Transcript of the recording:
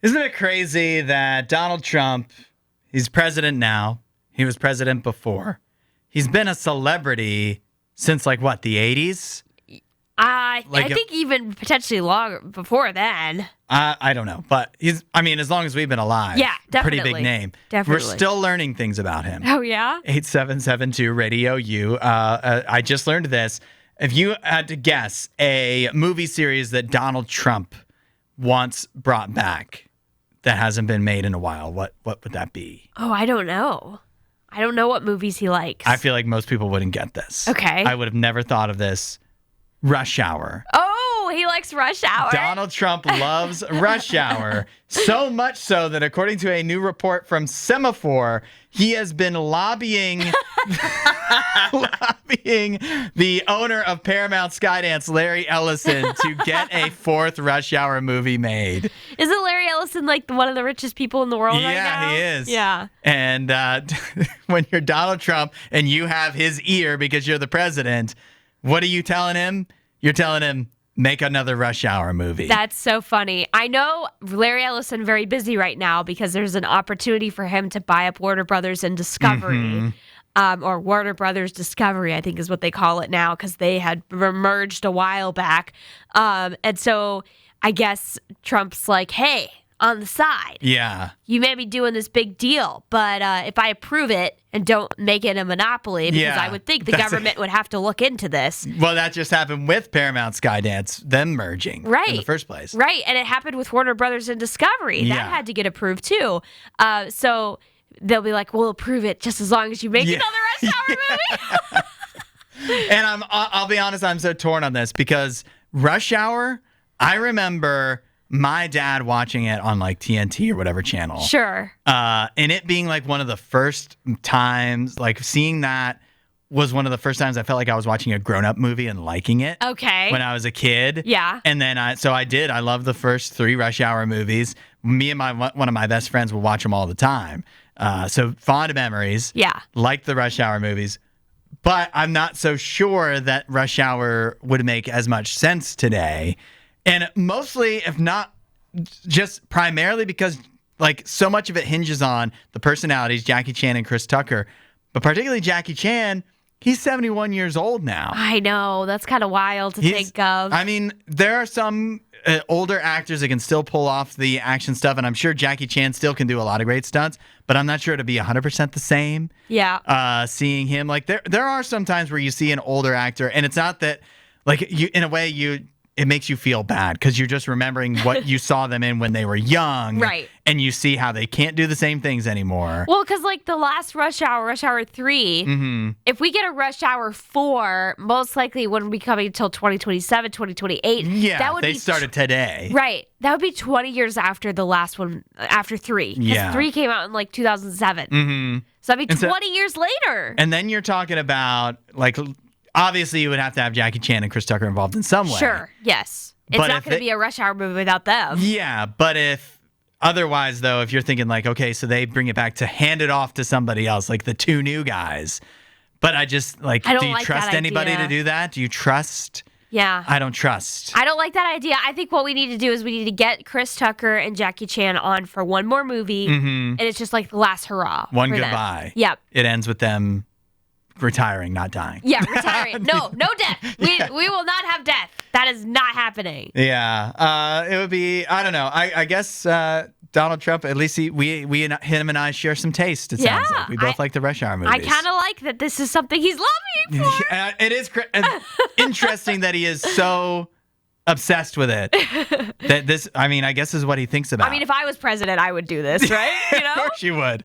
Isn't it crazy that Donald Trump, he's president now. He was president before. He's been a celebrity since the 80s? I think even potentially long before then. I don't know. But as long as we've been alive. Yeah, definitely. Pretty big name. Definitely. We're still learning things about him. Oh, yeah? 8772 RadioU. I just learned this. If you had to guess a movie series that Donald Trump once brought back that hasn't been made in a while, what would that be? Oh, I don't know. I don't know what movies he likes. I feel like most people wouldn't get this. Okay. I would have never thought of this. Rush Hour. Oh, he likes Rush Hour. Donald Trump loves Rush Hour, so much so that according to a new report from Semaphore, he has been lobbying the owner of Paramount Skydance, Larry Ellison, to get a fourth Rush Hour movie made. Isn't Larry Ellison one of the richest people in the world right now? Yeah, he is. Yeah. And when you're Donald Trump and you have his ear because you're the president, what are you telling him? You're telling him, make another Rush Hour movie. That's so funny. I know Larry Ellison very busy right now because there's an opportunity for him to buy up Warner Brothers and Discovery, or Warner Brothers Discovery, I think is what they call it now, because they had merged a while back. And so I guess Trump's like, hey, on the side. Yeah. You may be doing this big deal, but if I approve it and don't make it a monopoly, because I would think the government would have to look into this. Well, that just happened with Paramount Skydance, them merging in the first place. Right, and it happened with Warner Brothers and Discovery. That had to get approved too. So they'll be like, we'll approve it just as long as you make another Rush Hour movie. And I'll be honest, I'm so torn on this because Rush Hour, I remember my dad watching it on TNT or whatever channel. Sure. And it being one of the first times, seeing that was one of the first times I felt like I was watching a grown-up movie and liking it. Okay. When I was a kid. Yeah. And then I loved the first 3 Rush Hour movies. Me and one of my best friends would watch them all the time. So fond memories. Yeah. Liked the Rush Hour movies. But I'm not so sure that Rush Hour would make as much sense today. And mostly, if not just primarily because so much of it hinges on the personalities, Jackie Chan and Chris Tucker. But particularly Jackie Chan, he's 71 years old now. I know. That's kind of wild to think of. There are some older actors that can still pull off the action stuff, and I'm sure Jackie Chan still can do a lot of great stunts, but I'm not sure it'll be 100% the same. Yeah. Seeing him, there are some times where you see an older actor, and it's not that, in a way, it makes you feel bad because you're just remembering what you saw them in when they were young. Right. And you see how they can't do the same things anymore. Well, because the last Rush Hour 3, if we get a Rush Hour 4, most likely it wouldn't be coming until 2027, 2028. Yeah, they started today. Right. That would be 20 years after the last one, after 3. Because 3 came out in 2007. So that'd be 20 years later. And then you're talking about obviously, you would have to have Jackie Chan and Chris Tucker involved in some way. Sure, yes. It's not going to be a Rush Hour movie without them. Yeah, but if you're thinking okay, so they bring it back to hand it off to somebody else, the 2 new guys. But I just, do you trust anybody to do that? Do you trust? Yeah. I don't trust. I don't like that idea. I think what we need to do is we need to get Chris Tucker and Jackie Chan on for one more movie, and it's just the last hurrah. One goodbye. Yep. It ends with them retiring, not dying. Yeah, retiring. No death. We will not have death. That is not happening. Yeah. It would be, I don't know. I guess Donald Trump, at least him and I share some taste, it sounds like. We both like the Rush Hour movies. I kind of like that this is something he's lobbying for. It is interesting that he is so obsessed with it. That this, I guess is what he thinks about. If I was president, I would do this, right? Of course you would.